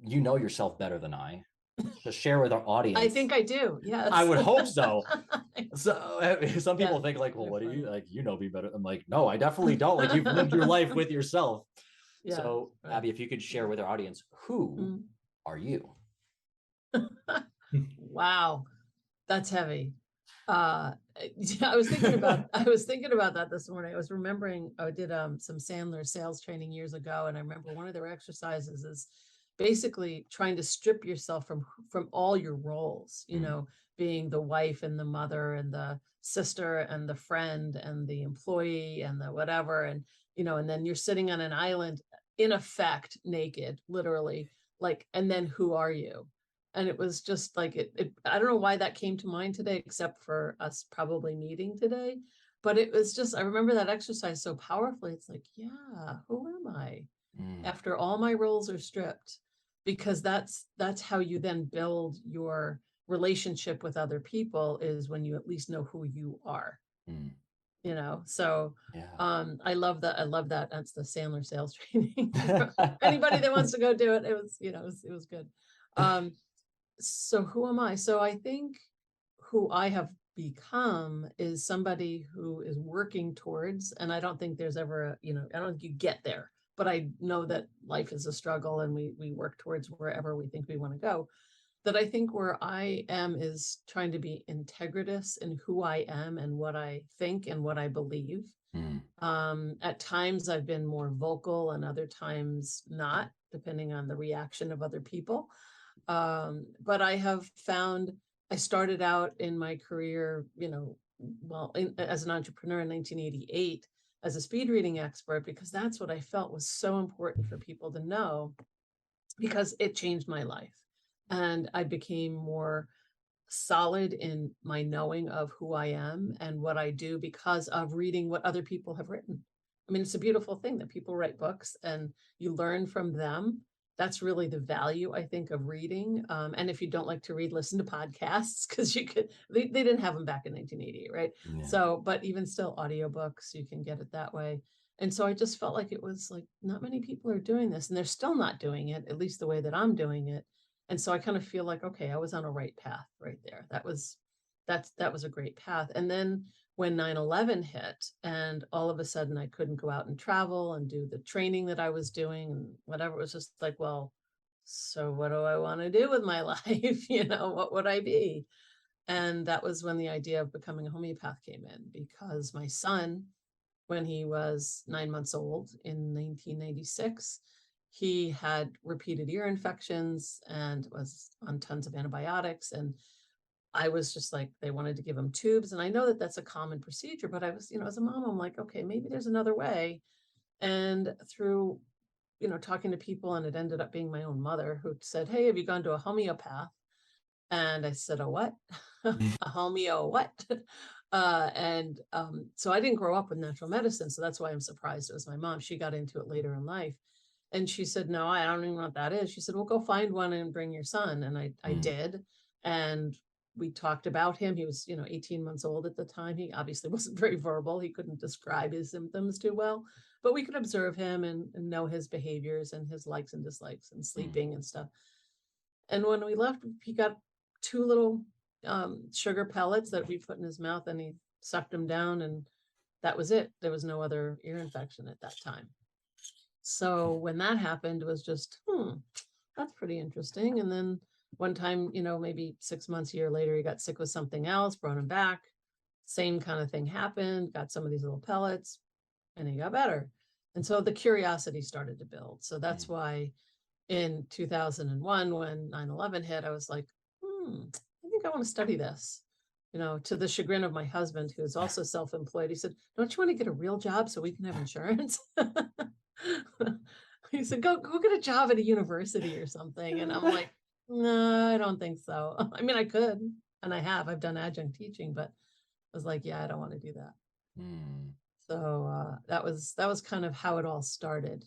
you know yourself better than I. To share with our audience. I think I do. Yes. I would hope so. So some people Yeah, think like, well, you're what do you funny. like? You know me better. I'm like, no, I definitely don't. Like you've lived your life with yourself. Yeah. So Right. Abby, if you could share with our audience, who are you? Wow, that's heavy. Uh, I was thinking about that this morning. I was remembering I did some Sandler sales training years ago, and I remember one of their exercises is basically trying to strip yourself from all your roles, you know, being the wife and the mother and the sister and the friend and the employee and the whatever, and you know, and then you're sitting on an island in effect naked, literally, like, and then who are you? And it was just like I don't know why that came to mind today, except for us probably meeting today. But it was just, I remember that exercise so powerfully. It's like, yeah, who am I after all my roles are stripped? Because that's how you then build your relationship with other people, is when you at least know who you are. You know, so I love that. I love that. That's the Sandler sales training. Anybody that wants to go do it, it was, you know, it was good. So who am I? So I think who I have become is somebody who is working towards, and I don't think there's ever a, you know, I don't think you get there, but I know that life is a struggle and we work towards wherever we think we want to go. That I think where I am is trying to be integritous in who I am and what I think and what I believe. At times I've been more vocal and other times not, depending on the reaction of other people. But I have found, I started out in my career, you know, well, as an entrepreneur in 1988 as a speed reading expert, because that's what I felt was so important for people to know, because it changed my life. And I became more solid in my knowing of who I am and what I do because of reading what other people have written. I mean, it's a beautiful thing that people write books and you learn from them. That's really the value, I think, of reading. And if you don't like to read, listen to podcasts, because you could, they didn't have them back in 1988, right? Yeah. So, but even still, audiobooks, you can get it that way. And so I just felt like it was like, not many people are doing this, and they're still not doing it, at least the way that I'm doing it. And so I kind of feel like, okay, I was on a right path right there. That was a great path. And then when 9/11 hit and all of a sudden I couldn't go out and travel and do the training that I was doing and whatever, it was just like, well, so what do I want to do with my life? You know, what would I be? And that was when the idea of becoming a homeopath came in, because my son, when he was 9 months old in 1996, he had repeated ear infections and was on tons of antibiotics. And I was just like, they wanted to give him tubes. And I know that that's a common procedure, but I was, you know, as a mom, I'm like, okay, maybe there's another way. And through, you know, talking to people, and it ended up being my own mother who said, hey, have you gone to a homeopath? And I said, a what? A homeo what? So I didn't grow up with natural medicine. So that's why I'm surprised it was my mom. She got into it later in life. And she said, no, I don't even know what that is. She said, well, go find one and bring your son. And I did. And we talked about him. He was, you know, 18 months old at the time. He obviously wasn't very verbal. He couldn't describe his symptoms too well, but we could observe him and know his behaviors and his likes and dislikes and sleeping and stuff. And when we left, he got two little sugar pellets that we put in his mouth, and he sucked them down, and that was it. There was no other ear infection at that time. So when that happened, it was just, that's pretty interesting. And then one time, you know, maybe 6 months, a year later, he got sick with something else, brought him back. Same kind of thing happened, got some of these little pellets, and he got better. And so the curiosity started to build. So that's why in 2001, when 9/11 hit, I was like, I think I want to study this. You know, to the chagrin of my husband, who is also self-employed. He said, don't you want to get a real job so we can have insurance? He said, go get a job at a university or something. And I'm like, no, I don't think so. I mean, I could, and I've done adjunct teaching, but I was like, yeah, I don't want to do that. So that was kind of how it all started.